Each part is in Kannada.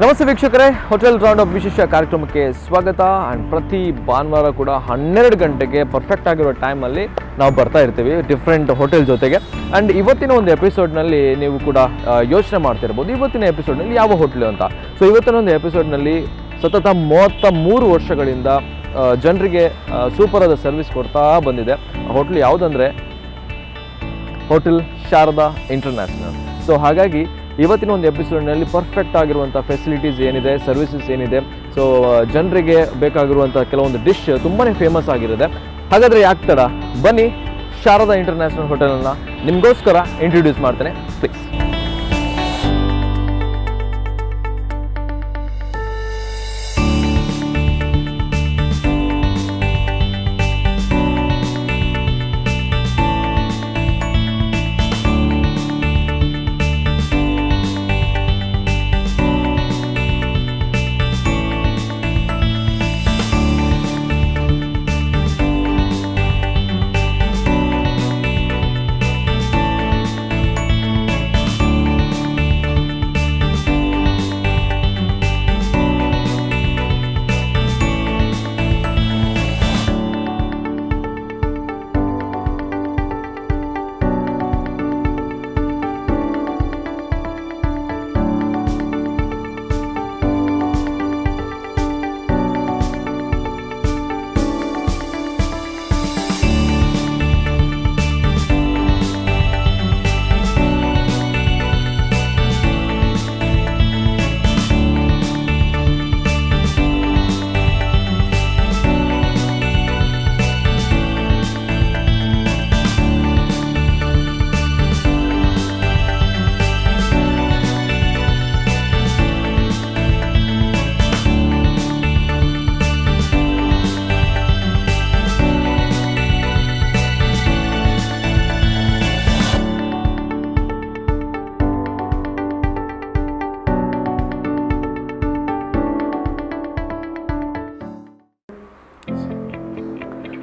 ನಮಸ್ತೆ ವೀಕ್ಷಕರೇ, ಹೋಟೆಲ್ ರೌಂಡ್ ಅಪ್ ವಿಶೇಷ ಕಾರ್ಯಕ್ರಮಕ್ಕೆ ಸ್ವಾಗತ. ಆ್ಯಂಡ್ ಪ್ರತಿ ಭಾನುವಾರ ಕೂಡ 12 ಗಂಟೆಗೆ ಪರ್ಫೆಕ್ಟ್ ಆಗಿರೋ ಟೈಮಲ್ಲಿ ನಾವು ಬರ್ತಾ ಇರ್ತೀವಿ ಡಿಫ್ರೆಂಟ್ ಹೋಟೆಲ್ ಜೊತೆಗೆ. ಆ್ಯಂಡ್ ಇವತ್ತಿನ ಒಂದು ಎಪಿಸೋಡ್ನಲ್ಲಿ ನೀವು ಕೂಡ ಯೋಚನೆ ಮಾಡ್ತಿರ್ಬೋದು, ಇವತ್ತಿನ ಎಪಿಸೋಡ್ನಲ್ಲಿ ಯಾವ ಹೋಟ್ಲು ಅಂತ. ಸೊ ಇವತ್ತಿನ ಒಂದು ಎಪಿಸೋಡ್ನಲ್ಲಿ ಸತತ 33 ವರ್ಷಗಳಿಂದ ಜನರಿಗೆ ಸೂಪರ್ ಆದ ಸರ್ವಿಸ್ ಕೊಡ್ತಾ ಬಂದಿದೆ. ಹೋಟ್ಲು ಯಾವುದಂದರೆ ಹೋಟೆಲ್ ಶಾರದಾ ಇಂಟರ್ನ್ಯಾಷನಲ್. ಸೊ ಹಾಗಾಗಿ ಇವತ್ತಿನ ಒಂದು ಎಪಿಸೋಡ್ನಲ್ಲಿ ಪರ್ಫೆಕ್ಟ್ ಆಗಿರುವಂಥ ಫೆಸಿಲಿಟೀಸ್ ಏನಿದೆ, ಸರ್ವಿಸಸ್ ಏನಿದೆ, ಸೊ ಜನರಿಗೆ ಬೇಕಾಗಿರುವಂಥ ಕೆಲವೊಂದು ಡಿಶ್ ತುಂಬಾ ಫೇಮಸ್ ಆಗಿರುತ್ತೆ. ಹಾಗಾದರೆ ಯಾಕೆ ತಡ, ಬನ್ನಿ ಶಾರದಾ ಇಂಟರ್ನ್ಯಾಷನಲ್ ಹೋಟೆಲನ್ನು ನಿಮಗೋಸ್ಕರ ಇಂಟ್ರೊಡ್ಯೂಸ್ ಮಾಡ್ತೇನೆ, ಪ್ಲೀಸ್.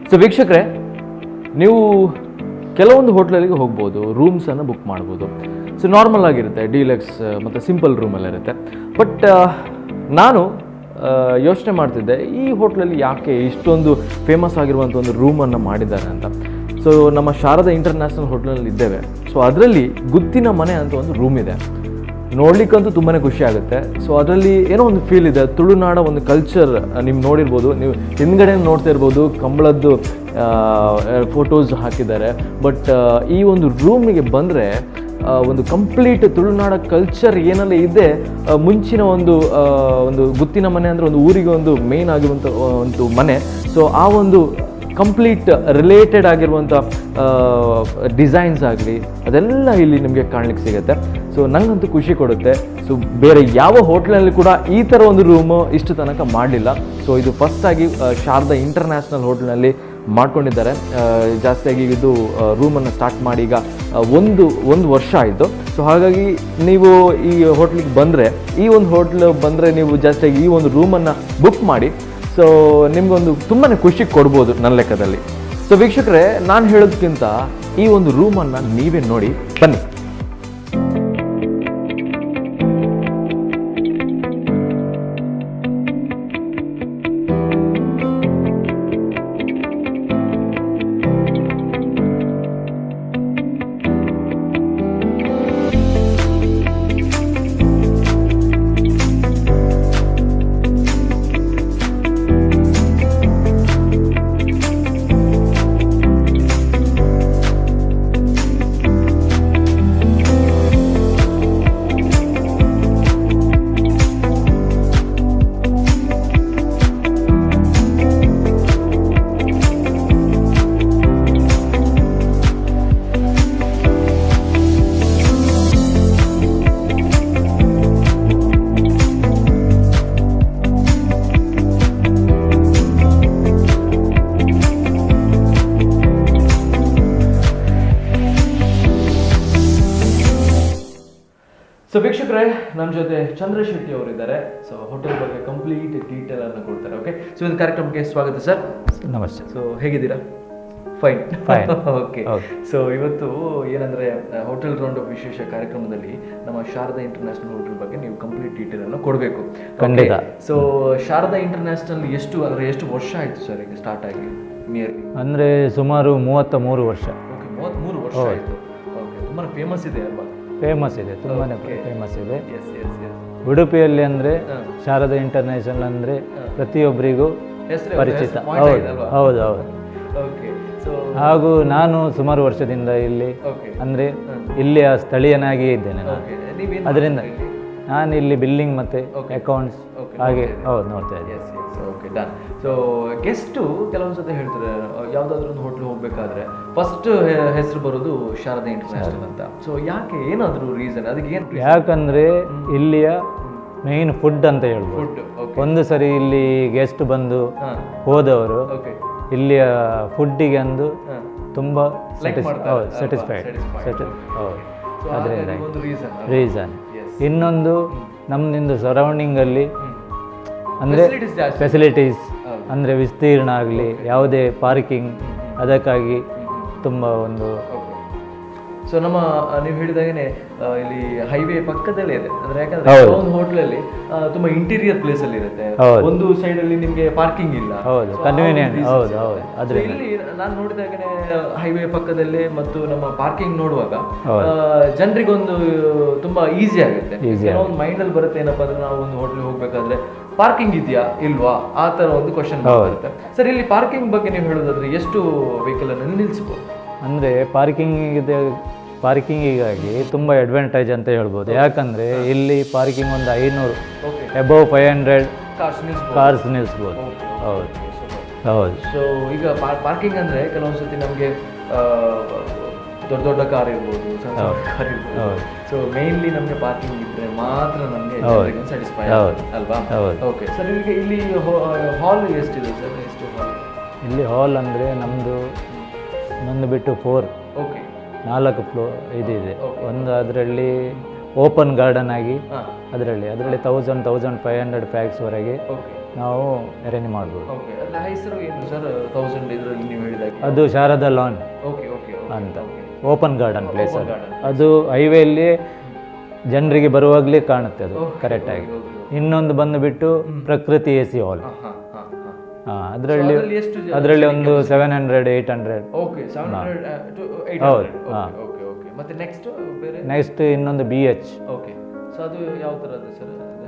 ಸೊ ವೀಕ್ಷಕರೇ, ನೀವು ಕೆಲವೊಂದು ಹೋಟ್ಲಲ್ಲಿಗೆ ಹೋಗ್ಬೋದು, ರೂಮ್ಸನ್ನು ಬುಕ್ ಮಾಡ್ಬೋದು. ಸೊ ನಾರ್ಮಲ್ ಆಗಿರುತ್ತೆ, ಡೀಲಕ್ಸ್ ಮತ್ತು ಸಿಂಪಲ್ ರೂಮೆಲ್ಲ ಇರುತ್ತೆ. ಬಟ್ ನಾನು ಯೋಚನೆ ಮಾಡ್ತಿದ್ದೆ, ಈ ಹೋಟ್ಲಲ್ಲಿ ಯಾಕೆ ಇಷ್ಟೊಂದು ಫೇಮಸ್ ಆಗಿರುವಂಥ ಒಂದು ರೂಮನ್ನು ಮಾಡಿದ್ದಾರೆ ಅಂತ. ಸೊ ನಮ್ಮ ಶಾರದಾ ಇಂಟರ್ನ್ಯಾಷನಲ್ ಹೋಟ್ಲಲ್ಲಿ ಇದ್ದೇವೆ. ಸೊ ಅದರಲ್ಲಿ ಗುತ್ತಿನ ಮನೆ ಅಂತ ಒಂದು ರೂಮ್ ಇದೆ. ನೋಡ್ಲಿಕ್ಕಂತೂ ತುಂಬಾ ಖುಷಿ ಆಗುತ್ತೆ. ಸೊ ಅದರಲ್ಲಿ ಏನೋ ಒಂದು ಫೀಲ್ ಇದೆ, ತುಳುನಾಡ ಒಂದು ಕಲ್ಚರ್ ನೀವು ನೋಡಿರ್ಬೋದು. ನೀವು ಹಿಂದ್ಗಡೆ ನೋಡ್ತಾ ಇರ್ಬೋದು, ಕಂಬಳದ್ದು ಫೋಟೋಸ್ ಹಾಕಿದ್ದಾರೆ. ಬಟ್ ಈ ಒಂದು ರೂಮಿಗೆ ಬಂದರೆ ಒಂದು ಕಂಪ್ಲೀಟ್ ತುಳುನಾಡ ಕಲ್ಚರ್ ಏನೆಲ್ಲ ಇದೆ, ಮುಂಚಿನ ಒಂದು ಗುತ್ತಿನ ಮನೆ ಅಂದರೆ ಒಂದು ಊರಿಗೆ ಒಂದು ಮೇನ್ ಆಗಿರುವಂಥ ಒಂದು ಮನೆ. ಸೊ ಆ ಒಂದು ಕಂಪ್ಲೀಟ್ ರಿಲೇಟೆಡ್ ಆಗಿರುವಂಥ ಡಿಸೈನ್ಸ್ ಆಗಲಿ ಅದೆಲ್ಲ ಇಲ್ಲಿ ನಿಮಗೆ ಕಾಣಲಿಕ್ಕೆ ಸಿಗುತ್ತೆ. ಸೊ ನನಗಂತೂ ಖುಷಿ ಕೊಡುತ್ತೆ. ಸೊ ಬೇರೆ ಯಾವ ಹೋಟ್ಲಲ್ಲಿ ಕೂಡ ಈ ಥರ ಒಂದು ರೂಮು ಇಷ್ಟು ತನಕ ಮಾಡಲಿಲ್ಲ. ಸೊ ಇದು ಫಸ್ಟಾಗಿ ಶಾರದಾ ಇಂಟರ್ನ್ಯಾಷನಲ್ ಹೋಟ್ಲ್ನಲ್ಲಿ ಮಾಡ್ಕೊಂಡಿದ್ದಾರೆ. ಜಾಸ್ತಿಯಾಗಿ ಇದು ರೂಮನ್ನು ಸ್ಟಾರ್ಟ್ ಮಾಡಿ ಈಗ ಒಂದು ವರ್ಷ ಆಯಿತು. ಸೊ ಹಾಗಾಗಿ ನೀವು ಈ ಹೋಟ್ಲಿಗೆ ಬಂದರೆ, ಈ ಒಂದು ಹೋಟ್ಲ್ ಬಂದರೆ ನೀವು ಜಾಸ್ತಿಯಾಗಿ ಈ ಒಂದು ರೂಮನ್ನು ಬುಕ್ ಮಾಡಿ. ಸೊ ನಿಮಗೊಂದು ತುಂಬಾ ಖುಷಿ ಕೊಡ್ಬೋದು ನನ್ನ ಲೆಕ್ಕದಲ್ಲಿ. ಸೊ ವೀಕ್ಷಕರೇ, ನಾನು ಹೇಳೋದಕ್ಕಿಂತ ಈ ಒಂದು ರೂಮನ್ನು ನೀವೇ ನೋಡಿ ಬನ್ನಿ. ಸೊ ವೀಕ್ಷಕರೇ, ನಮ್ಮ ಜೊತೆ ಚಂದ್ರ ಶೆಟ್ಟಿ ಅವರಿದ್ದಾರೆ. ಸೊ ಹೋಟೆಲ್ ಬಗ್ಗೆ ಕಂಪ್ಲೀಟ್ ಡೀಟೇಲ್ ಅನ್ನು ಕೊಡ್ತಾರೆ. ಓಕೆ, ಸೊ ಒಂದು ಕಾರ್ಯಕ್ರಮಕ್ಕೆ ಸ್ವಾಗತ ಸರ್. ನಮಸ್ತೆ. ಸೊ ಹೇಗಿದ್ದೀರಾ? Fine Fine. ಓಕೆ. ಸೊ ಇವತ್ತು ಏನಂದ್ರೆ ಹೋಟೆಲ್ ರೌಂಡ್ ಆಫ್ ವಿಶೇಷ ಕಾರ್ಯಕ್ರಮದಲ್ಲಿ ನಮ್ಮ ಶಾರದಾ ಇಂಟರ್ನ್ಯಾಷನಲ್ ಹೋಟೆಲ್ ಬಗ್ಗೆ ನೀವು ಕಂಪ್ಲೀಟ್ ಡೀಟೇಲ್ ಅನ್ನು ಕೊಡಬೇಕು. ಖಂಡಿತ. ಸೊ ಶಾರದಾ ಇಂಟರ್ನ್ಯಾಷನಲ್ ಎಷ್ಟು ವರ್ಷ ಆಯ್ತು ಸರ್ ಈಗ ಸ್ಟಾರ್ಟ್ ಆಗಿ? ನಿಯರ್ಲಿ ಅಂದರೆ ಸುಮಾರು 33 ವರ್ಷ. ಓಕೆ, 33 ವರ್ಷ ಆಯ್ತು. ಓಕೆ, ತುಂಬಾ ಫೇಮಸ್ ಇದೆ ಅಲ್ವಾ? ಫೇಮಸ್ ಇದೆ, ತುಂಬಾ ಫೇಮಸ್ ಇದೆ. Yes yes yes. ಉಡುಪಿಯಲ್ಲಿ ಅಂದರೆ ಶಾರದಾ ಇಂಟರ್ನ್ಯಾಷನಲ್ ಅಂದರೆ ಪ್ರತಿಯೊಬ್ಬರಿಗೂ ಪರಿಚಿತ. ಹೌದು ಹೌದು ಹೌದು. ಓಕೆ. ಸೊ ಹಾಗೂ ನಾನು ಸುಮಾರು ವರ್ಷದಿಂದ ಇಲ್ಲಿ ಓಕೆ ಅಂದರೆ ಇಲ್ಲಿಯ ಸ್ಥಳೀಯನಾಗಿಯೇ ಇದ್ದೇನೆ ನಾನು. ನೀವೇನು ಅದರಿಂದ ನಾನು ಇಲ್ಲಿ ಬಿಲ್ಲಿಂಗ್ ಮತ್ತು ಅಕೌಂಟ್ಸ್ ಹಾಗೆ ಹೌದು ನೋಡ್ತಾ ಇದ್ದೆ. Yes yes. Okay, done. So guest ಕೆಲವೊಂದು ಸತಿ ಹೇಳ್ತಾರೆ ಯಾವುದಾದ್ರೂ ಒಂದು ಹೋಟ್ಲ್ ಹೋಗ್ಬೇಕಾದ್ರೆ ಫಸ್ಟ್ ಹೆಸರು ಬರೋದು ಶಾರದಾ ಇಂಟರ್ನ್ಯಾಷನಲ್ ಅಂತ. ಸೊ ಯಾಕೆ, ಏನಾದರೂ ರೀಸನ್ ಅದಕ್ಕೆ? ಏನು ಯಾಕಂದರೆ ಇಲ್ಲಿಯ ಮೇನ್ ಫುಡ್ ಅಂತ ಹೇಳ್ಬೋದು. ಫುಡ್? ಓಕೆ. ಒಂದು ಸರಿ ಇಲ್ಲಿ ಗೆಸ್ಟ್ ಬಂದು ಹಾಂ. ಹೋದವರು ಓಕೆ. ಇಲ್ಲಿಯ ಫುಡ್ಡಿಗೆ ಅಂದು ಹಾಂ. ತುಂಬ ಸ್ಯಾಟಿಸ್ಫೈಡ್. ಹೌದು, ಅದರಿಂದ ಒಂದು ರೀಸನ್. ರೀಸನ್. ಇನ್ನೊಂದು ನಮ್ಮದಿಂದು ಸರೌಂಡಿಂಗಲ್ಲಿ ಅಂದರೆ ಫೆಸಿಲಿಟೀಸ್ ಅಂದರೆ ವಿಸ್ತೀರ್ಣ ಆಗಲಿ ಯಾವುದೇ ಪಾರ್ಕಿಂಗ್ ಅದಕ್ಕಾಗಿ ತುಂಬ ಒಂದು. ಸೊ ನಮ್ಮ ನೀವು ಹೇಳಿದಾಗೇನೆ ಇಲ್ಲಿ ಹೈವೇ ಪಕ್ಕದಲ್ಲೇ ಇದೆ ಅಂದ್ರೆ, ಯಾಕಂದ್ರೆ ಒಂದು ಹೋಟ್ಲಲ್ಲಿ ತುಂಬಾ ಇಂಟೀರಿಯರ್ ಪ್ಲೇಸ್ ಅಲ್ಲಿ ಇರುತ್ತೆ. ಒಂದು ಸೈಡ್ ಅಲ್ಲಿ ನಿಮ್ಗೆ ಪಾರ್ಕಿಂಗ್ ಇಲ್ಲ. ಹೌದು, ಕನ್ವೀನಿಯಂಟ್. ಹೌದು ಹೌದು. ಆದ್ರೆ ಇಲ್ಲಿ ನಾನು ನೋಡಿದಾಗೇನೆ ಹೈವೇ ಪಕ್ಕದಲ್ಲೇ ಮತ್ತು ನಮ್ಮ ಪಾರ್ಕಿಂಗ್ ನೋಡುವಾಗ ಜನರಿಗೊಂದು ತುಂಬಾ ಈಸಿ ಆಗುತ್ತೆ. ಒಂದು ಮೈಂಡ್ ಅಲ್ಲಿ ಬರುತ್ತೆ ಏನಪ್ಪಾ ಅಂದ್ರೆ, ನಾವು ಒಂದು ಹೋಟ್ಲಿಗೆ ಹೋಗ್ಬೇಕಾದ್ರೆ ಪಾರ್ಕಿಂಗ್ ಇದೆಯಾ ಇಲ್ವಾ ಆ ತರ ಒಂದು ಕ್ವಶನ್ ಬರುತ್ತೆ. ಸರ್, ಇಲ್ಲಿ ಪಾರ್ಕಿಂಗ್ ಬಗ್ಗೆ ನೀವು ಹೇಳೋದಾದ್ರೆ ಎಷ್ಟು ವೆಹಿಕಲ್ ಅನ್ನು ನಿಲ್ಲಿಸಬಹುದು? ಅಂದರೆ ಪಾರ್ಕಿಂಗಿಗಾಗಿ ತುಂಬ ಅಡ್ವಾಂಟೇಜ್ ಅಂತ ಹೇಳ್ಬೋದು. ಯಾಕಂದರೆ ಇಲ್ಲಿ ಪಾರ್ಕಿಂಗ್ ಒಂದು 500 ಅಬೌವ್ 500 ಕಾರ್ಸ್ ನಿಲ್ಲಿಸ್ಬೋದು. ಹೌದು ಹೌದು. ಸೊ ಈಗ ಪಾರ್ಕಿಂಗ್ ಅಂದರೆ ಕೆಲವೊಂದು ಸತಿ ನಮಗೆ ದೊಡ್ಡ ದೊಡ್ಡ ಕಾರ್ ಇರ್ಬೋದು, ಸಣ್ಣ ಕಾರ್ ಇರ್ಬೋದು. ಸೊ ಮೇನ್ಲಿ ನಮಗೆ ಪಾರ್ಕಿಂಗ್ ಇದ್ದರೆ ಮಾತ್ರ ನಮಗೆ ಸ್ಯಾಟಿಸ್ಫೈ ಅಲ್ವಾ? ಓಕೆ ಸರ್, ಈಗ ಇಲ್ಲಿ ಹಾಲ್ ಎಷ್ಟಿದೆ ಸರ್? ಎಷ್ಟು ಹಾಲ್ ಇಲ್ಲಿ? ಹಾಲ್ ಅಂದರೆ ನಮ್ಮದು ಇನ್ನೊಂದು ಬಿಟ್ಟು 4 ಫ್ಲೋರ್ ಇದೆ. ಒಂದು ಅದರಲ್ಲಿ ಓಪನ್ ಗಾರ್ಡನ್ ಆಗಿ ಅದರಲ್ಲಿ 1500 ಪ್ಯಾಕ್ಸ್ವರೆಗೆ ನಾವು ಅರೇಂಜ್ ಮಾಡ್ಬೋದು. ಅದು ಶಾರದಾ ಲಾನ್ ಅಂತ ಓಪನ್ ಗಾರ್ಡನ್ ಪ್ಲೇಸ್. ಅದು ಹೈವೇಲಿ ಜನರಿಗೆ ಬರುವಾಗಲೇ ಕಾಣುತ್ತೆ ಅದು ಕರೆಕ್ಟಾಗಿ. ಇನ್ನೊಂದು ಬಂದುಬಿಟ್ಟು ಪ್ರಕೃತಿ AC ಹಾಲ್. ಅದರಲ್ಲಿ ಒಂದು 700-800. ಹೌದು. ಹಾಂ. ನೆಕ್ಸ್ಟ್ ಇನ್ನೊಂದು BH.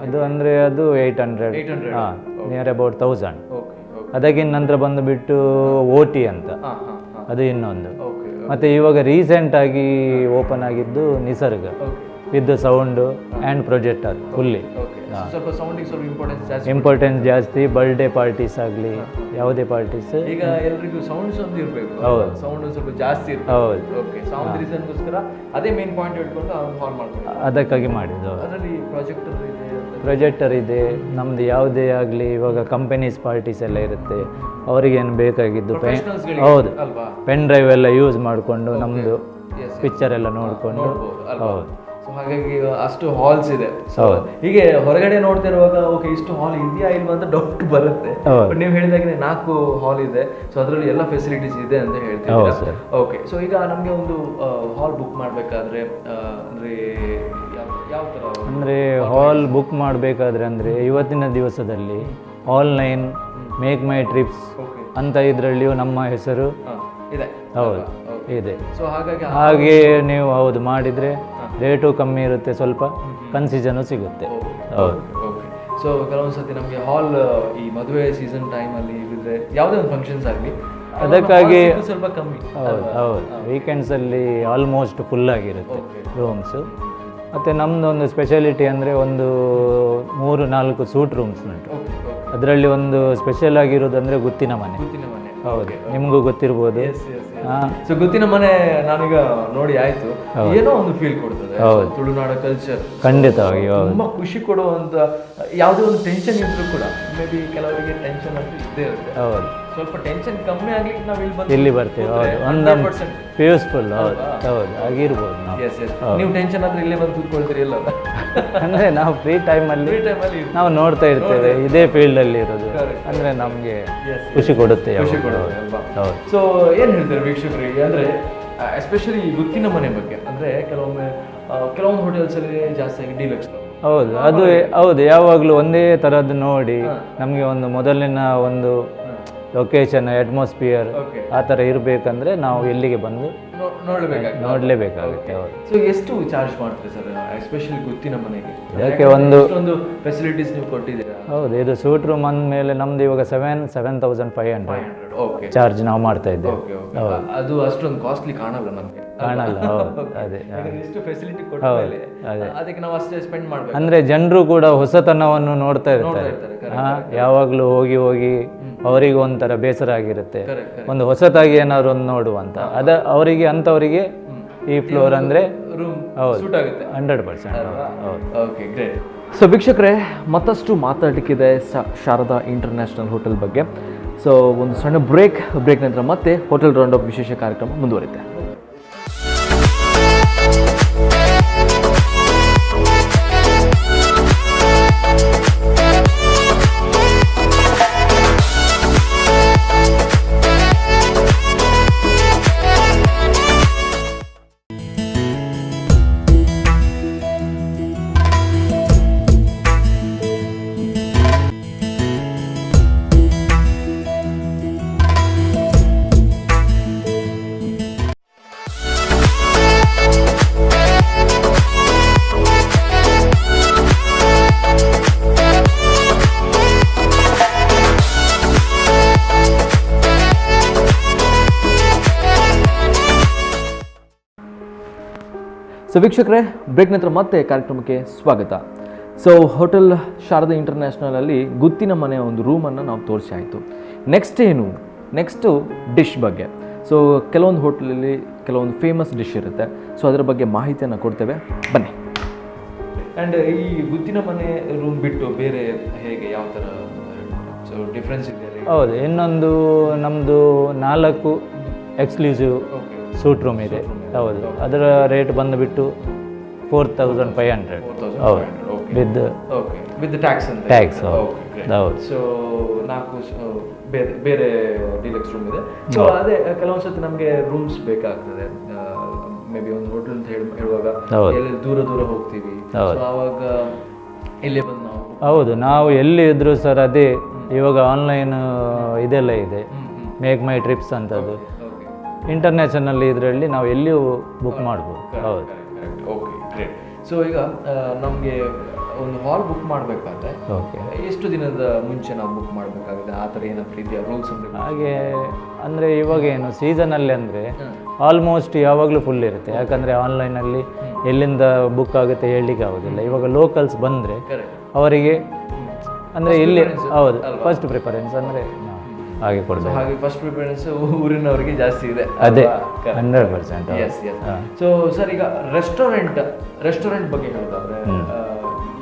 ಅದು ಅಂದರೆ ಅದು 800. ಹಾಂ, ನಿಯರ್ ಅಬೌಟ್ 1000. ಅದಕ್ಕಿಂತ ನಂತರ ಬಂದುಬಿಟ್ಟು OT ಅಂತ, ಅದು ಇನ್ನೊಂದು. ಮತ್ತು ಇವಾಗ ರೀಸೆಂಟಾಗಿ ಓಪನ್ ಆಗಿದ್ದು ನಿಸರ್ಗ with sound and projector fully. Importance ಜಾಸ್ತಿ. ಬರ್ಡೇ ಪಾರ್ಟೀಸ್ ಆಗಲಿ ಯಾವುದೇ ಪಾರ್ಟೀಸ್, ಈಗ ಎಲ್ಲರಿಗೂ ಸೌಂಡ್ಸ್ ಒಂದು ಇರಬೇಕು. ಹೌದು, ಸೌಂಡ್ ಸ್ವಲ್ಪ ಜಾಸ್ತಿ ಇರಬೇಕು. ಹೌದು. ಓಕೆ, ಸೌಂಡ್ ರೀಸನ್ಗೋಸ್ಕರ ಅದೇ ಮೇನ್ ಪಾಯಿಂಟ್ ಇಟ್ಕೊಂಡು ಹಾಲ್ ಮಾಡ್ಕೊಂಡು ಅದಕ್ಕಾಗಿ ಮಾಡಿದ್ದು. ಅದರಲ್ಲಿ ಪ್ರೊಜೆಕ್ಟರ್ ಇದೆ ನಮ್ಮದು. ಯಾವುದೇ ಆಗಲಿ ಇವಾಗ ಕಂಪನೀಸ್ ಪಾರ್ಟೀಸ್ ಎಲ್ಲ ಇರುತ್ತೆ, ಅವರಿಗೇನು ಬೇಕಾಗಿದ್ದು ಹೌದು ಪೆನ್ ಡ್ರೈವ್ ಎಲ್ಲ ಯೂಸ್ ಮಾಡಿಕೊಂಡು ನಮ್ಮದು ಪಿಕ್ಚರ್ ಎಲ್ಲ ನೋಡಿಕೊಂಡು. ಹೌದು. ಸೊ ಹಾಗಾಗಿ ಅಷ್ಟು ಹಾಲ್ಸ್ ಇದೆ. ಸೊ ಹೀಗೆ ಹೊರಗಡೆ ನೋಡ್ತಿರುವಾಗ ಓಕೆ ಇಷ್ಟು ಹಾಲ್ ಇದೆಯಾ ಇಲ್ವಾ ಅಂತ ಡೌಟ್ ಬರುತ್ತೆ. ಬಟ್ ನೀವು ಹೇಳಿದಾಗೆ 4 ಹಾಲ್ ಇದೆ. ಸೊ ಅದರಲ್ಲಿ ಎಲ್ಲ ಫೆಸಿಲಿಟೀಸ್ ಇದೆ ಅಂತ ಹೇಳ್ತೀವಿ. ಓಕೆ, ಸೊ ಈಗ ನಮಗೆ ಒಂದು ಹಾಲ್ ಬುಕ್ ಮಾಡಬೇಕಾದ್ರೆ ಅಂದರೆ ಯಾವ ಥರ ಅಂದರೆ ಹಾಲ್ ಬುಕ್ ಮಾಡಬೇಕಾದ್ರೆ ಅಂದರೆ ಇವತ್ತಿನ ದಿವಸದಲ್ಲಿ ಆನ್ಲೈನ್ ಮೇಕ್ ಮೈ ಟ್ರಿಪ್ಸ್ ಅಂತ ಇದರಲ್ಲಿಯೂ ನಮ್ಮ ಹೆಸರು ಇದೆ. ಹೌದು ಇದೆ. ಸೊ ಹಾಗೆ ನೀವು ಹೌದು ಮಾಡಿದರೆ ರೇಟು ಕಮ್ಮಿ ಇರುತ್ತೆ, ಸ್ವಲ್ಪ ಕನ್ಸಿಷನು ಸಿಗುತ್ತೆ. ಹೌದು. ಓಕೆ. ಸೊ ಕೆಲವೊಂದು ಸತಿ ನಮಗೆ ಹಾಲ್ ಈ ಮದುವೆ ಸೀಸನ್ ಟೈಮಲ್ಲಿ ಇದ್ರೆ ಯಾವುದೇ ಒಂದು ಫಂಕ್ಷನ್ಸ್ ಆಗಲಿ ಅದಕ್ಕಾಗಿ ಸ್ವಲ್ಪ ಕಮ್ಮಿ. ಹೌದು ಹೌದು. ವೀಕೆಂಡ್ಸಲ್ಲಿ ಆಲ್ಮೋಸ್ಟ್ ಫುಲ್ ಆಗಿರುತ್ತೆ ರೂಮ್ಸು. ಮತ್ತು ನಮ್ಮದೊಂದು ಸ್ಪೆಷಾಲಿಟಿ ಅಂದರೆ ಒಂದು 3-4 ಸೂಟ್ ರೂಮ್ಸ್ ಉಂಟು. ಅದರಲ್ಲಿ ಒಂದು ಸ್ಪೆಷಲ್ ಆಗಿರೋದಂದರೆ ಗುತ್ತಿನ ಮನೆ. ಹೌದು, ನಿಮಗೂ ಗೊತ್ತಿರ್ಬೋದು. ಸೊ ಗುತ್ತಿನ ಮನೆ ನಾನೀಗ ನೋಡಿ ಆಯ್ತು, ಏನೋ ಒಂದು ಫೀಲ್ ಕೊಡ್ತದೆ. ತುಳುನಾಡ ಕಲ್ಚರ್ ಖಂಡಿತವಾಗಿ ತುಂಬಾ ಖುಷಿ ಕೊಡುವಂತ. ಯಾವುದೇ ಒಂದು ಟೆನ್ಷನ್ ಇದ್ರೂ ಕೂಡ ಮೇ ಬಿ ಕೆಲವರಿಗೆ ಟೆನ್ಷನ್ ಅಂತ ಇದ್ದೇ ಇರುತ್ತೆ. ಹೌದು, ಸ್ವಲ್ಪ ಟೆನ್ಷನ್ ಕಮ್ಮಿ ಆಗ್ಲಿಕ್ಕೆ ನಾವು ಇಲ್ಲಿ ಬರ್ತೇವೆ. ಹೌದು, 100% ಪೀಸ್ಫುಲ್. ಹೌದು ಹೌದು ಆಗಿರ್ಬೋದು ನಾವು. S S. ನೀವು ಟೆನ್ಷನ್ ಆದ್ರೆ ಇಲ್ಲೇ ಬಂದು ಕೂತ್ಕೊಳ್ತೀರಿ ಇಲ್ಲ? ಅಂದರೆ ನಾವು ಫ್ರೀ ಟೈಮಲ್ಲಿ ನಾವು ನೋಡ್ತಾ ಇರ್ತೇವೆ, ಇದೇ ಫೀಲ್ಡಲ್ಲಿ ಇರೋದು. ಅಂದರೆ ನಮಗೆ ಖುಷಿ ಕೊಡುತ್ತೆ. ಖುಷಿ ಕೊಡುತ್ತೆ ಅಲ್ವಾ? ಹೌದು. ಸೊ ಏನು ಹೇಳ್ತಾರೆ ವೀಕ್ಷಕರಿಗೆ ಅಂದರೆ ಎಸ್ಪೆಷಲಿ ಗುತ್ತಿನ ಮನೆ ಬಗ್ಗೆ? ಅಂದರೆ ಕೆಲವೊಂದು ಹೋಟೆಲ್ಸಲ್ಲಿ ಜಾಸ್ತಿಯಾಗಿ ಡೀಲಕ್ಸ್. ಹೌದು ಅದು ಹೌದು, ಯಾವಾಗಲೂ ಒಂದೇ ಥರದ್ದು ನೋಡಿ ನಮಗೆ ಒಂದು ಮೊದಲಿನ ಒಂದು ಲೊಕೇಶನ್ ಅಟ್ಮಾಸ್ಫಿಯರ್ ಆ ಥರ ಇರಬೇಕಂದ್ರೆ ನಾವು ಎಲ್ಲಿಗೆ ಬಂದು ನೋಡಲೇಬೇಕಾಗುತ್ತೆ. ಹೌದು. ಸೊ ಎಷ್ಟು ಚಾರ್ಜ್ ಮಾಡ್ತೀರಿ ಸರ್ ಎಸ್ಪೆಷಲಿ ಗುತ್ತಿನ ಮನೆಗೆ? ಇದಕ್ಕೆ ಒಂದು ಫೆಸಿಲಿಟೀಸ್ ನೀವು ಕೊಟ್ಟಿದ್ದೀರಾ? ಹೌದು, ಇದು ಸೂಟ್ ರೂಮ್ ಅಂದಮೇಲೆ ನಮ್ಮದು ಇವಾಗ 7,500 ಚಾರ್ಜ್ ನಾವು ಮಾಡ್ತಾ ಇದ್ದೇವೆ. ಅದು ಅಷ್ಟೊಂದು ಕಾಸ್ಟ್ಲಿ ಕಾಣಲ್ಲ ನಮಗೆ. ಕಾಣಲ್ಲ. ಹೌದು ಅದೇ ಎಷ್ಟು ಫೆಸಿಲಿಟಿ ಕೊಡ್ತಾರೆ ಅದಕ್ಕೆ ನಾವು ಅಷ್ಟೇ ಸ್ಪೆಂಡ್ ಮಾಡಬೇಕು. ಅಂದರೆ ಜನರು ಕೂಡ ಹೊಸತನವನ್ನು ನೋಡ್ತಾ ಇರ್ತಾರೆ. ಯಾವಾಗಲೂ ಹೋಗಿ ಹೋಗಿ ಅವರಿಗೆ ಒಂಥರ ಬೇಸರ ಆಗಿರುತ್ತೆ, ಒಂದು ಹೊಸತಾಗಿ ಏನಾದ್ರು ಒಂದು ನೋಡುವಂತ. ಅವರಿಗೆ ಅಂಥವರಿಗೆ ಈ ಫ್ಲೋರ್ ಅಂದರೆ ಹೌದು 100%. Okay great. ಸೊ ವೀಕ್ಷಕರೇ, ಮತ್ತಷ್ಟು ಮಾತಾಡಲಿಕ್ಕಿದೆ ಶಾರದಾ ಇಂಟರ್ನ್ಯಾಷನಲ್ ಹೋಟೆಲ್ ಬಗ್ಗೆ. ಸೊ ಒಂದು ಸಣ್ಣ ಬ್ರೇಕ್ ನಂತರ ಮತ್ತೆ ಹೋಟೆಲ್ ರೌಂಡ್ ಅಪ್ ವಿಶೇಷ ಕಾರ್ಯಕ್ರಮ ಮುಂದುವರಿತೆ. ಸೊ ವೀಕ್ಷಕರೇ, ಬ್ರೇಕ್ ನಂತರ ಮತ್ತೆ ಕಾರ್ಯಕ್ರಮಕ್ಕೆ ಸ್ವಾಗತ. ಸೊ ಹೋಟೆಲ್ ಶಾರದಾ ಇಂಟರ್ನ್ಯಾಷನಲಲ್ಲಿ ಗುತ್ತಿನ ಮನೆಯ ಒಂದು ರೂಮನ್ನು ನಾವು ತೋರಿಸಿ ಆಯಿತು. ನೆಕ್ಸ್ಟು ಡಿಶ್ ಬಗ್ಗೆ. ಸೊ ಕೆಲವೊಂದು ಹೋಟೆಲಲ್ಲಿ ಕೆಲವೊಂದು ಫೇಮಸ್ ಡಿಶ್ ಇರುತ್ತೆ. ಸೊ ಅದರ ಬಗ್ಗೆ ಮಾಹಿತಿಯನ್ನು ಕೊಡ್ತೇವೆ, ಬನ್ನಿ. ಆ್ಯಂಡ್ ಈ ಗುತ್ತಿನ ಮನೆ ರೂಮ್ ಬಿಟ್ಟು ಬೇರೆ ಹೇಗೆ ಯಾವ ಥರ ಡಿಫ್ರೆನ್ಸ್ ಇದೆ? ಹೌದು, ಇನ್ನೊಂದು ನಮ್ಮದು 4 ಎಕ್ಸ್ಕ್ಲೂಸಿವ್ ಸೂಟ್ ರೂಮ್ ಇದೆ. ಹೌದು, ಅದರ ರೇಟ್ ಬಂದುಬಿಟ್ಟು 4,500. ಹೌದು, ವಿತ್ ಟ್ಯಾಕ್ಸ್. ಹೌದು. ಸೊ 4 ಬೇರೆ ಡೀಲಕ್ಸ್ ರೂಮ್ ಇದೆ. ಸೊ ಅದೇ ಕೆಲವೊಂದು ಸತಿ ನಮಗೆ ರೂಮ್ಸ್ ಬೇಕಾಗ್ತದೆ. ಮೇ ಬಿ ಒಂದು ಹೋಟೆಲ್ ಅಂತ ಹೇಳುವಾಗ ಎಲ್ಲಿ ದೂರ ಹೋಗ್ತೀವಿ. ಸೊ ಆವಾಗ ಇಲ್ಲೇ ಬಂದು ನಾವು ಹೌದು, ನಾವು ಎಲ್ಲಿ ಇದ್ರು ಸರ್ ಅದೇ ಇವಾಗ ಆನ್ಲೈನ್ ಇದೆಲ್ಲ ಇದೆ, ಮೇಕ್ ಮೈ ಟ್ರಿಪ್ಸ್ ಅಂತದ್ದು. ಇಂಟರ್ನ್ಯಾಷನಲ್ ಇದರಲ್ಲಿ ನಾವು ಎಲ್ಲಿಯೂ ಬುಕ್ ಮಾಡ್ಬೋದು. ಹೌದು. Okay great. ಸೊ ಈಗ ನಮಗೆ ಒಂದು ಹಾಲ್ ಬುಕ್ ಮಾಡಬೇಕಾದ್ರೆ ಎಷ್ಟು ದಿನದ ಮುಂಚೆ ನಾವು ಬುಕ್ ಮಾಡಬೇಕಾಗಿದೆ? ಆ ಥರ ಏನಾದರೂ ಇದೆಯಾ ರೂಲ್ಸ್? ಹಾಗೆ ಅಂದರೆ ಇವಾಗ ಏನು ಸೀಸನಲ್ಲಿ ಅಂದರೆ ಆಲ್ಮೋಸ್ಟ್ ಯಾವಾಗಲೂ ಫುಲ್ ಇರುತ್ತೆ. ಯಾಕಂದರೆ ಆನ್ಲೈನಲ್ಲಿ ಎಲ್ಲಿಂದ ಬುಕ್ ಆಗುತ್ತೆ ಹೇಳಲಿಕ್ಕೆ ಆಗೋದಿಲ್ಲ. ಇವಾಗ ಲೋಕಲ್ಸ್ ಬಂದರೆ ಅವರಿಗೆ ಅಂದರೆ ಇಲ್ಲಿ ಹೌದು ಫಸ್ಟ್ ಪ್ರಿಫರೆನ್ಸ್ ಅಂದರೆ ಹಾಗೆ ಕೊಡಬೇಕು. ಹಾಗೆ ಫಸ್ಟ್ ಪ್ರಿಫರೆನ್ಸ್ ಊರಿನವರಿಗೆ ಜಾಸ್ತಿ ಇದೆ. ಅದೇ 100%. Yes yes. ಸೊ ಸರ್, ಈಗ ರೆಸ್ಟೋರೆಂಟ್ ಬಗ್ಗೆ ಹೇಳಿದ್ರೆ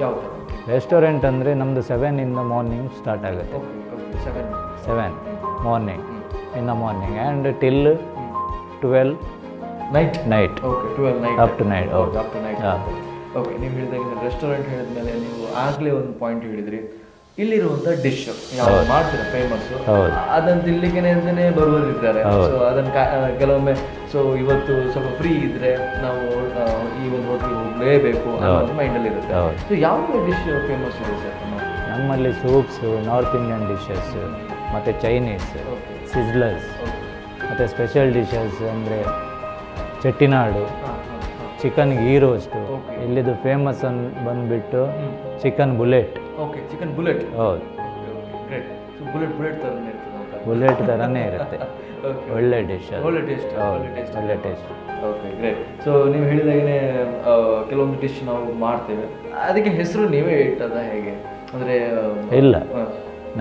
ಯಾವ ಥರ? ರೆಸ್ಟೋರೆಂಟ್ ಅಂದರೆ ನಮ್ಮದು 7 in the morning ಸ್ಟಾರ್ಟ್ ಆಗುತ್ತೆ. 7 morning in the morning and till 12 night. Okay, 12 night up to night. ಹೌದು, ಅಪ್ ಟು ನೈಟ್. ಓಕೆ, ನೀವು ಹೇಳಿದಾಗ ರೆಸ್ಟೋರೆಂಟ್ ಹೇಳಿದ್ಮೇಲೆ ನೀವು ಆಗಲೇ ಒಂದು ಪಾಯಿಂಟ್ ಹೇಳಿದ್ರಿ, ಇಲ್ಲಿರುವಂಥ ಡಿಶ್ ಯಾವ್ದು ಮಾಡ್ತೀರಾ ಫೇಮಸ್ ಅದನ್ನು ತಿನ್ಲಿಕ್ಕೆ ಅಂತಲೇ ಬರುವವರಿದ್ದಾರೆ. ಸೊ ಅದನ್ನು ಕೆಲವೊಮ್ಮೆ ಸೊ ಇವತ್ತು ಸ್ವಲ್ಪ ಫ್ರೀ ಇದ್ರೆ ನಾವು ಈ ಒಂದು ಹೋಟೆಲ್ ಹೋಗಲೇಬೇಕು ಅನ್ನೋದು ಮೈಂಡಲ್ಲಿ ಇರುತ್ತೆ. ಸೊ ಯಾವ ಡಿಶ್ ಫೇಮಸ್ ಇದೆ ಸರ್ ನಮ್ಮಲ್ಲಿ? ಸೂಪ್ಸ್, ನಾರ್ತ್ ಇಂಡಿಯನ್ ಡಿಶಸ್, ಮತ್ತು ಚೈನೀಸ್, ಸಿಜ್ಲರ್ಸ್, ಮತ್ತು ಸ್ಪೆಷಲ್ ಡಿಶಸ್ ಅಂದರೆ ಚೆಟ್ಟಿನಾಡು, ಚಿಕನ್ ಗೀ ರೋಸ್ಟು. ಇಲ್ಲಿದು ಫೇಮಸ್ ಬಂದುಬಿಟ್ಟು chicken bullet. Okay, chicken bullet. ಹೌದು, ಗ್ರೇಟ್. ಸೊ ಬುಲೆಟ್ ಥರನೇ ಇರುತ್ತೆ. ಒಳ್ಳೆ ಡಿಶ್, ಒಳ್ಳೆ ಟೇಸ್ಟ್. Okay great. ಸೊ ನೀವು ಹೇಳಿದಾಗೇ ಕೆಲವೊಂದು ಡಿಶ್ ನಾವು ಮಾಡ್ತೇವೆ, ಅದಕ್ಕೆ ಹೆಸರು ನೀವೇ ಇಟ್ಟದ ಹೇಗೆ? ಅಂದರೆ ಇಲ್ಲ,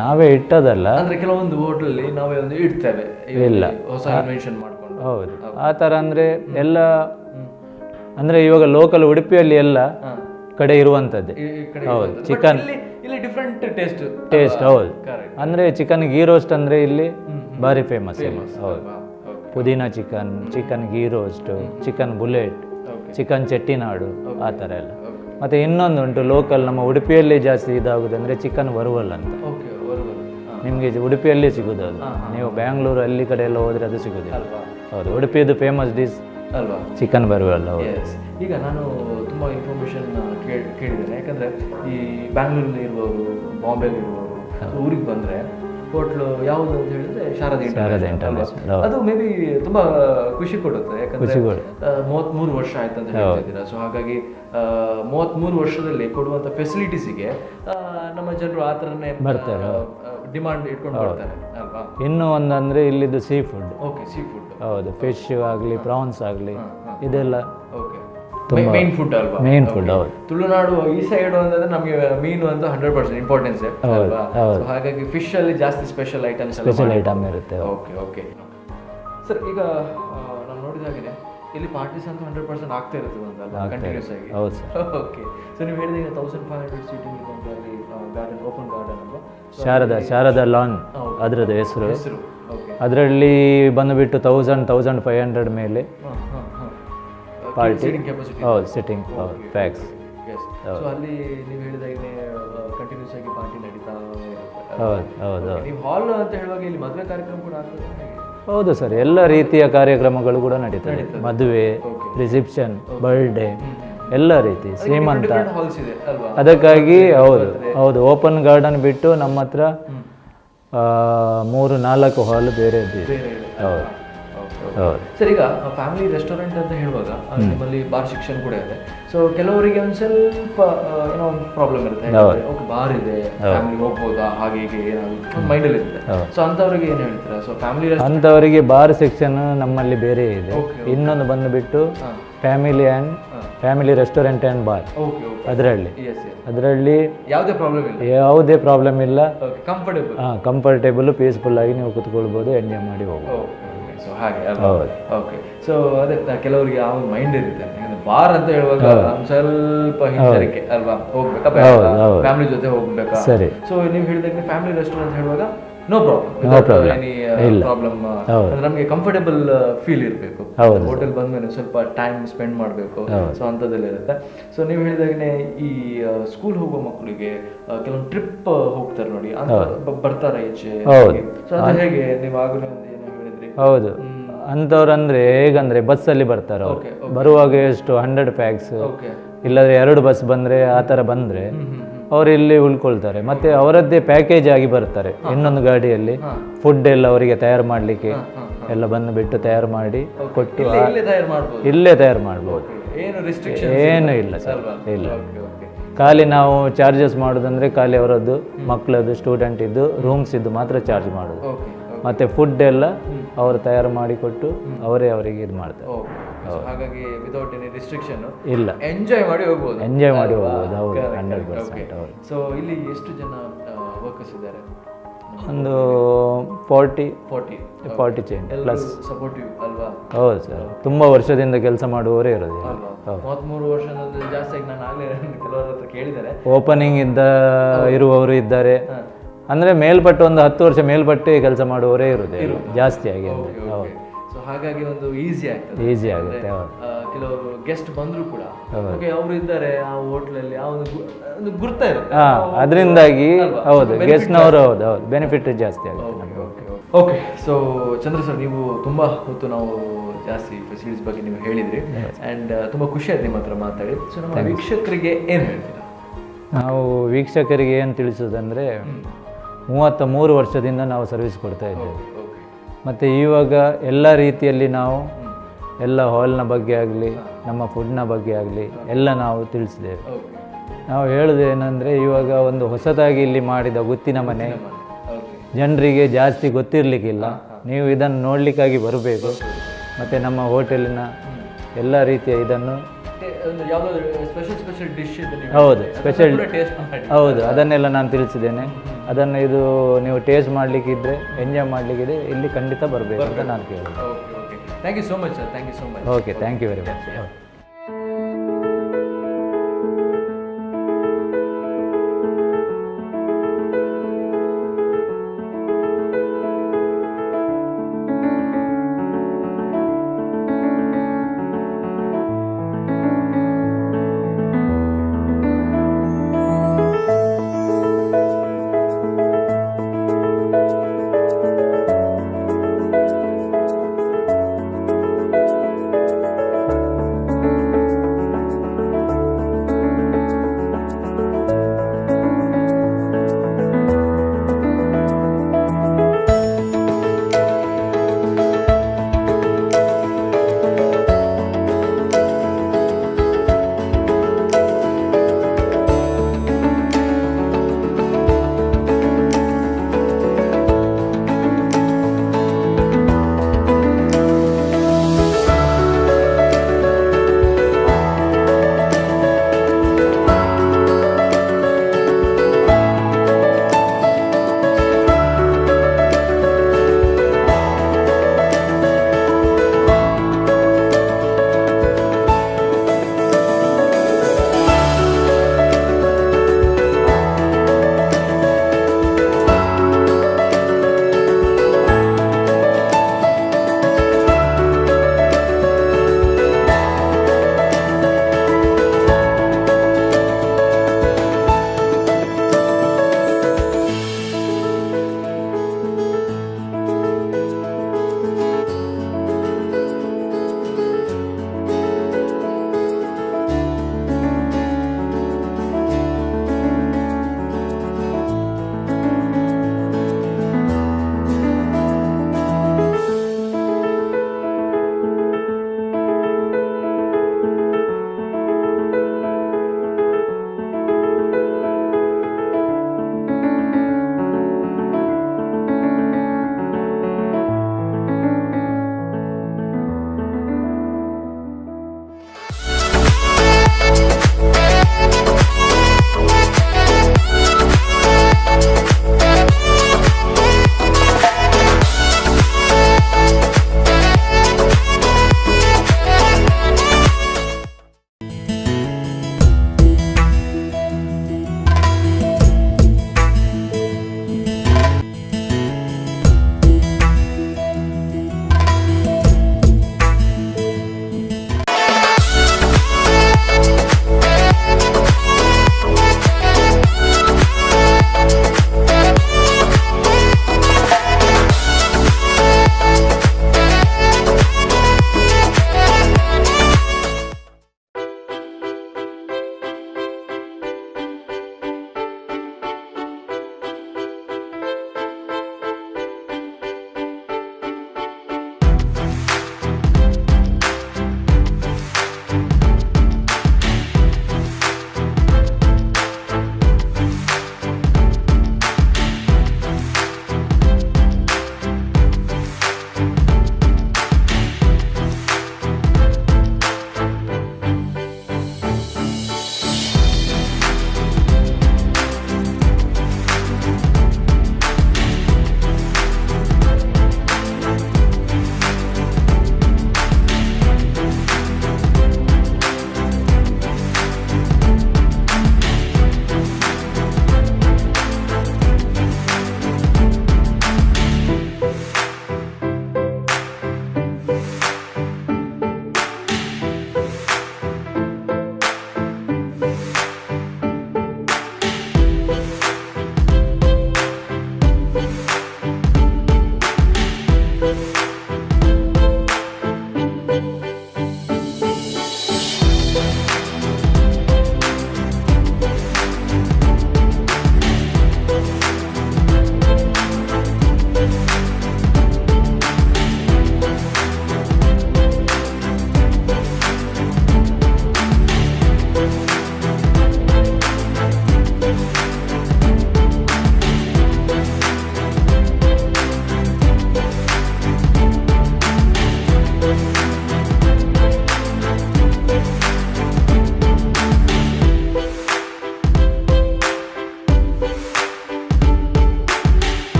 ನಾವೇ ಇಟ್ಟದಲ್ಲ. ಅಂದರೆ ಕೆಲವೊಂದು ಹೋಟೆಲಲ್ಲಿ ನಾವೇ ಒಂದು ಇಡ್ತೇವೆ, ಇಲ್ಲ ಹೊಸ ಇನ್ವೆನ್ಷನ್ ಮಾಡ್ಕೊಂಡು. ಹೌದು, ಆ ಥರ ಅಂದರೆ ಎಲ್ಲ ಅಂದರೆ ಇವಾಗ ಲೋಕಲ್ ಉಡುಪಿಯಲ್ಲಿ ಎಲ್ಲ ಕಡೆ ಇರುವಂಥದ್ದೇ. ಹೌದು, ಚಿಕನ್ ಇಲ್ಲಿ ಡಿಫ್ರೆಂಟ್ ಟೇಸ್ಟ್. ಹೌದು, ಅಂದರೆ ಚಿಕನ್ ಗೀ ರೋಸ್ಟ್ ಅಂದರೆ ಇಲ್ಲಿ ಭಾರಿ ಫೇಮಸ್. ಹೌದು. ಪುದೀನ chicken, chicken ghee roast, chicken bullet, chicken Chettinad, ಆ ಥರ ಎಲ್ಲ. ಮತ್ತು ಇನ್ನೊಂದುಂಟು ಲೋಕಲ್ ನಮ್ಮ ಉಡುಪಿಯಲ್ಲಿ ಜಾಸ್ತಿ ಇದಾಗೋದಂದರೆ ಚಿಕನ್ ವರುವಲ್ ಅಂತ. ನಿಮಗೆ ಉಡುಪಿಯಲ್ಲೇ ಸಿಗೋದು ಅದು. ನೀವು ಬ್ಯಾಂಗ್ಳೂರು ಅಲ್ಲಿ ಕಡೆ ಎಲ್ಲ ಹೋದರೆ ಅದು ಸಿಗೋದಿಲ್ಲ. ಹೌದು, ಉಡುಪಿಯದು ಫೇಮಸ್ ಡಿಶ್ ಅಲ್ವಾ ಚಿಕನ್ ಬರುವಲ್ಲ. ಈಗ ನಾನು ತುಂಬ ಇನ್ಫಾರ್ಮೇಷನ್ ಕೇಳಿದ್ದೇನೆ. ಯಾಕಂದರೆ ಈ ಬ್ಯಾಂಗ್ಳೂರಲ್ಲಿ ಇರುವವರು, ಬಾಂಬೆಲಿ ಇರುವವರು ಊರಿಗೆ ಬಂದರೆ ಹೋಟ್ಲು ಯಾವುದು ಅಂತ ಹೇಳಿದ್ರೆ ಶಾರದಾ ಇಂಟರ್ನ್ಯಾಷನಲ್. ಅದು ಮೇ ಬಿ ತುಂಬ ಖುಷಿ ಕೊಡುತ್ತೆ. ಯಾಕಂದರೆ 33 ವರ್ಷ ಆಯ್ತು ಅಂತ ಹೇಳ್ತಿದ್ದೀರಾ. ಸೊ ಹಾಗಾಗಿ 33 ವರ್ಷದಲ್ಲಿ ಕೊಡುವಂಥ ಫೆಸಿಲಿಟೀಸಿಗೆ ನಮ್ಮ ಜನರು ಆ ಥರನೇ ಬರ್ತಾರೆ, ಡಿಮಾಂಡ್ ಇಟ್ಕೊಂಡು ಬರ್ತಾರೆ ಅಲ್ವಾ. ಇನ್ನೂ ಒಂದಂದರೆ ಇಲ್ಲಿದ್ದು sea food. Okay, sea food. ಹೌದು, ಫಿಶ್ ಆಗಲಿ, ಪ್ರಾನ್ಸ್ ಆಗಲಿ, ಇದೆಲ್ಲ ಓಕೆ ತುಂಬ ಮೇನ್ ಫುಡ್ ಅಲ್ವಾ. Main food. ಹೌದು, ತುಳುನಾಡು ಈ ಸೈಡ್ ಅಂತಂದ್ರೆ ನಮಗೆ ಮೀನು ಅಂತ 100% ಇಂಪಾರ್ಟೆನ್ಸ್ ಅಲ್ವಾ. ಹಾಗಾಗಿ ಫಿಶ್ ಅಲ್ಲಿ ಜಾಸ್ತಿ ಸ್ಪೆಷಲ್ ಐಟಮ್ ಇರುತ್ತೆ. ಓಕೆ ಓಕೆ ಸರ್, ಈಗ ನಾವು ನೋಡಿದಾಗೇನೆ ಇಲ್ಲಿ ಪಾರ್ಟೀಸ್ ಅಂತ 100% ಆಗ್ತಾ ಇರ್ತದೆ ಅಂತಲ್ಲ ಕಂಟಿನ್ಯೂಸ್ ಆಗಿ. ಹೌದು ಸರ್. ಓಕೆ, ಸೊ ನೀವು ಹೇಳಿದಾಗ 1500 ಸೀಟಿಂಗ್ ಗಾರ್ಡನ್, ಓಪನ್ ಗಾರ್ಡನ್ ಅಲ್ವಾ, ಶಾರದಾ ಲಾನ್ ಅದರದ್ದು ಹೆಸರು. ಅದರಲ್ಲಿ ಬಂದುಬಿಟ್ಟು 1500 ಮೇಲೆ ಪಾರ್ಟಿ. ಹೌದು, ಸಿಟ್ಟಿಂಗ್ ಫ್ಯಾಕ್ಸ್. ಸೊ ಅಲ್ಲಿ ನೀವು ಹೇಳಿದಾಗಲೇ ಕಂಟಿನ್ಯೂಸ್ ಆಗಿ ಪಾರ್ಟಿ ನಡೀತಾ ಇರುತ್ತೆ. ಹೌದು ಹೌದು ಹೌದು. ನೀವು ಹಾಲ್ ಅಂತ ಹೇಳುವಾಗ ಇಲ್ಲಿ ಮದುವೆ ಕಾರ್ಯಕ್ರಮ ಕೂಡ ಆಗ್ತದೆ. ಹೌದು ಸರ್, ಎಲ್ಲ ರೀತಿಯ ಕಾರ್ಯಕ್ರಮಗಳು ಕೂಡ ನಡೀತದೆ. ಮದುವೆ, ರಿಸೆಪ್ಷನ್, ಬರ್ಡೇ, ಎಲ್ಲ ರೀತಿ, ಶ್ರೀಮಂತ. ಅದಕ್ಕಾಗಿ ಹೌದು ಹೌದು, ಓಪನ್ ಗಾರ್ಡನ್ ಬಿಟ್ಟು ನಮ್ಮ ಹತ್ರ 3-4 ಹಾಲ್ ಬೇರೆ ಇದೆ. ಹೌದು ಹೌದು ಸರ್. ಈಗ ಫ್ಯಾಮಿಲಿ ರೆಸ್ಟೋರೆಂಟ್ ಅಂತ ಹೇಳುವಾಗ ನಿಮ್ಮಲ್ಲಿ ಬಾರ್ ಶಿಕ್ಷಣ ಕೂಡ ಇದೆ. ಸೊ ಕೆಲವರಿಗೆ ಒಂದು ಸ್ವಲ್ಪ ಏನೋ ಪ್ರಾಬ್ಲಮ್ ಇರುತ್ತೆ. ಓಕೆ, ಬಾರ್ ಇದೆ, ಫ್ಯಾಮಿಲಿ ಹೋಗ್ಬೋದಾ, ಹಾಗೆ ಹೀಗೆ ಏನಾದ್ರು ಮೈಂಡಲ್ಲಿ ಇರುತ್ತೆ. ಸೊ ಅಂಥವ್ರಿಗೆ ಏನು ಹೇಳ್ತೀರಾ? ಸೊ ಫ್ಯಾಮಿಲಿ ಅಂಥವರಿಗೆ ಬಾರ್ ಸೆಕ್ಷನ್ ನಮ್ಮಲ್ಲಿ ಬೇರೆ ಇದೆ. ಇನ್ನೊಂದು ಬಂದುಬಿಟ್ಟು ಫ್ಯಾಮಿಲಿ ರೆಸ್ಟೋರೆಂಟ್ ಆ್ಯಂಡ್ ಬಾರ್. ಅದರಲ್ಲಿ ಯಾವುದೇ ಪ್ರಾಬ್ಲಮ್ ಇಲ್ಲ. ಕಂಫರ್ಟೇಬಲ್, ಪೀಸ್ಫುಲ್ ಆಗಿ ನೀವು ಕುತ್ಕೊಳ್ಬೋದು, ಎಂಜಾಯ್ ಮಾಡಿ ಹೋಗ್ಬೋದು. ಸೊ ಹಾಗೆ ಓಕೆ. ಸೊ ಅದೇ ಕೆಲವರಿಗೆ ಆ ಒಂದು ಮೈಂಡ್ ಇರುತ್ತೆ. ಬಾರ್ ಅಂತ ಹೇಳುವಾಗ ಸ್ವಲ್ಪ ಹಿಂಜರಿಕೆ ಅಲ್ವಾ, ಹೋಗ್ಬೇಕಾ, ಫ್ಯಾಮಿಲಿ ಜೊತೆ ಹೋಗ್ಬೇಕಾ. ಸರಿ. ಸೊ ನೀವು ಹೇಳಿದಾಗ ಫ್ಯಾಮಿಲಿ ರೆಸ್ಟೋರೆಂಟ್ ಹೇಳುವಾಗ ನೋ ಪ್ರಾಬ್ಲಮ್. ನಮಗೆ ಕಂಫರ್ಟೇಬಲ್ ಫೀಲ್ ಇರಬೇಕು. ಹೋಟೆಲ್ ಬಂದ್ಮೇಲೆ ಸ್ವಲ್ಪ ಟೈಮ್ ಸ್ಪೆಂಡ್ ಮಾಡಬೇಕು. ಸೊ ಅಂಥದ್ದೆಲ್ಲ ಇರುತ್ತೆ. ಸೊ ನೀವು ಹೇಳಿದಾಗನೇ ಈ ಸ್ಕೂಲ್ ಹೋಗುವ ಮಕ್ಕಳಿಗೆ ಕೆಲವೊಂದು ಟ್ರಿಪ್ ಹೋಗ್ತಾರೆ ನೋಡಿ, ಬರ್ತಾರೆ ಈಚೆ. ಸೊ ಅದು ಹೇಗೆ? ನೀವು ಆಗಲೇ ಹೌದು, ಅಂಥವ್ರಂದ್ರೆ ಹೇಗಂದ್ರೆ ಬಸ್ಸಲ್ಲಿ ಬರ್ತಾರೆ. ಅವರು ಬರುವಾಗ ಎಷ್ಟು 100 ಪ್ಯಾಕ್ಸ್, ಇಲ್ಲಾಂದ್ರೆ 2 ಬಸ್ ಬಂದರೆ ಆ ಥರ ಬಂದರೆ ಅವರು ಇಲ್ಲಿ ಉಳ್ಕೊಳ್ತಾರೆ. ಮತ್ತೆ ಅವರದ್ದೇ ಪ್ಯಾಕೇಜ್ ಆಗಿ ಬರ್ತಾರೆ. ಇನ್ನೊಂದು ಗಾಡಿಯಲ್ಲಿ ಫುಡ್ ಎಲ್ಲ ಅವರಿಗೆ ತಯಾರು ಮಾಡಲಿಕ್ಕೆ ಎಲ್ಲ ಬಂದು ಬಿಟ್ಟು ತಯಾರು ಮಾಡಿ ಕೊಟ್ಟು ಇಲ್ಲೇ ತಯಾರು ಮಾಡ್ಬೋದು. ಏನು ಇಲ್ಲ ಸರ್, ಇಲ್ಲ. ಖಾಲಿ ನಾವು ಚಾರ್ಜಸ್ ಮಾಡೋದಂದ್ರೆ ಖಾಲಿ ಅವರದ್ದು ಮಕ್ಕಳದ್ದು, ಸ್ಟೂಡೆಂಟ್ ಇದ್ದು, ರೂಮ್ಸ್ ಇದ್ದು ಮಾತ್ರ ಚಾರ್ಜ್ ಮಾಡೋದು. ಮತ್ತು ಫುಡ್ ಎಲ್ಲ ಅವರು ತಯಾರು ಮಾಡಿಕೊಟ್ಟು ಅವರಿಗೆ ಇದು ಮಾಡ್ತಾರೆ. ಹಾಗಾಗಿ ವಿತೌಟ್ ಎನಿ ರಿಸ್ಟ್ರಿಕ್ಷನ್ ಇಲ್ಲ, ಎಂಜಾಯ್ ಮಾಡಿ ಹೋಗ್ಬೋದು. ಹೌದು, 100%. ಹೌದು. ಸೊ ಇಲ್ಲಿ ಎಷ್ಟು ಜನ ವರ್ಕರ್ಸ್ ಇದ್ದಾರೆ? ಒಂದು 40 ಚೇಂಜ್ ಪ್ಲಸ್ ಸಪೋರ್ಟಿವ್ ಅಲ್ವಾ? ಹೌದು ಸರ್, ತುಂಬ ವರ್ಷದಿಂದ ಕೆಲಸ ಮಾಡುವವರೇ ಇರೋದು. 33 ವರ್ಷದಲ್ಲಿ ಜಾಸ್ತಿ ಆಗಿ ನಾನು ಆಗಲೇ ಕೆಲವರ ಹತ್ರ ಕೇಳಿದ್ದಾರೆ. ಓಪನಿಂಗ್ ಇರುವವರು ಇದ್ದಾರೆ. ಅಂದರೆ ಮೇಲ್ಪಟ್ಟು ಒಂದು 10 ವರ್ಷ ಮೇಲ್ಪಟ್ಟೆ ಕೆಲಸ ಮಾಡುವವರೇ ಇರೋದು ಜಾಸ್ತಿ ಆಗಿ. ಸೊ ಹಾಗಾಗಿ ಒಂದು ಈಸಿ ಆಗುತ್ತೆ. ಕೆಲವರು ಗೆಸ್ಟ್ ಬಂದರೂ ಕೂಡ ಅವರು ಇದ್ದಾರೆ ಆ ಹೋಟ್ಲಲ್ಲಿ, ಆ ಒಂದು ಗುರ್ತ ಇರುತ್ತೆ. ಅದರಿಂದಾಗಿ ಹೌದು, ಗೆಸ್ಟ್ನವರು ಹೌದು ಬೆನಿಫಿಟ್ ಜಾಸ್ತಿ ಆಗುತ್ತೆ. ಓಕೆ. ಸೊ ಚಂದ್ರ ಸರ್, ನೀವು ತುಂಬ ಹೊತ್ತು ನಾವು ಜಾಸ್ತಿ ಫೆಸಿಲಿಟೀಸ್ ಬಗ್ಗೆ ನೀವು ಹೇಳಿದ್ರಿ ಆ್ಯಂಡ್ ತುಂಬ ಖುಷಿ ಆಯ್ತು ನಿಮ್ಮ ಹತ್ರ ಮಾತಾಡಿ. ಸೊ ನಮ್ಮ ವೀಕ್ಷಕರಿಗೆ ಏನು ಹೇಳ್ತೀರಾ? ನಾವು ವೀಕ್ಷಕರಿಗೆ ಏನು ತಿಳಿಸೋದಂದರೆ 33 ವರ್ಷದಿಂದ ನಾವು ಸರ್ವಿಸ್ ಕೊಡ್ತಾ ಇದ್ದೇವೆ. ಮತ್ತು ಇವಾಗ ಎಲ್ಲ ರೀತಿಯಲ್ಲಿ ನಾವು ಎಲ್ಲ ಹಾಲ್ನ ಬಗ್ಗೆ ಆಗಲಿ, ನಮ್ಮ ಫುಡ್ನ ಬಗ್ಗೆ ಆಗಲಿ ಎಲ್ಲ ನಾವು ತಿಳಿಸಿದ್ದೇವೆ. ನಾವು ಹೇಳೋದು ಏನಂದರೆ, ಇವಾಗ ಒಂದು ಹೊಸದಾಗಿ ಇಲ್ಲಿ ಮಾಡಿದ ಗುತ್ತಿನ ಮನೆ ಜನರಿಗೆ ಜಾಸ್ತಿ ಗೊತ್ತಿರಲಿಕ್ಕಿಲ್ಲ. ನೀವು ಇದನ್ನು ನೋಡಲಿಕ್ಕಾಗಿ ಬರಬೇಕು. ಮತ್ತು ನಮ್ಮ ಹೋಟೆಲಿನ ಎಲ್ಲ ರೀತಿಯ ಇದನ್ನು ಹೌದು ಸ್ಪೆಷಲ್ ಹೌದು ಅದನ್ನೆಲ್ಲ ನಾನು ತಿಳಿಸಿದ್ದೇನೆ. ಅದನ್ನು ನೀವು ಟೇಸ್ಟ್ ಮಾಡಲಿಕ್ಕಿದ್ರೆ, ಎಂಜಾಯ್ ಮಾಡಲಿಕ್ಕಿದೆ, ಇಲ್ಲಿ ಖಂಡಿತ ಬರಬೇಕು ಅಂತ ನಾನು ಕೇಳಿದೆ. Thank you so much sir. Thank you so much. Okay, thank you very much.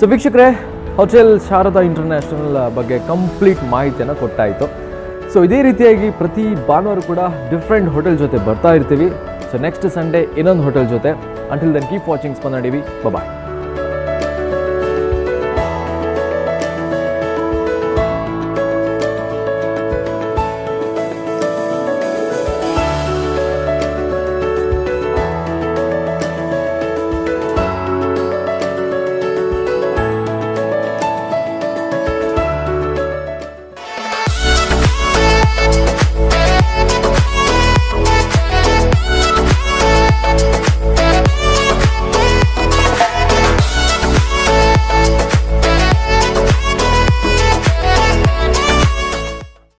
So ವೀಕ್ಷಕರೇ, ಹೋಟೆಲ್ ಶಾರದಾ ಇಂಟರ್ನ್ಯಾಷನಲ್ ಬಗ್ಗೆ ಕಂಪ್ಲೀಟ್ ಮಾಹಿತಿಯನ್ನು ಕೊಟ್ಟಾಯಿತು. ಸೊ ಇದೇ ರೀತಿಯಾಗಿ ಪ್ರತಿ ಭಾನುವಾರ ಕೂಡ ಡಿಫ್ರೆಂಟ್ ಹೋಟೆಲ್ ಜೊತೆ ಬರ್ತಾ ಇರ್ತೀವಿ. ಸೊ ನೆಕ್ಸ್ಟ್ ಸಂಡೇ ಇನ್ನೊಂದು ಹೋಟೆಲ್ ಜೊತೆ. ಅಂಟಿಲ್ ದೆನ್ ಕೀಪ್ ವಾಚಿಂಗ್ ಸ್ಪಂದನ ಟಿವಿ. ಬಾಯ್.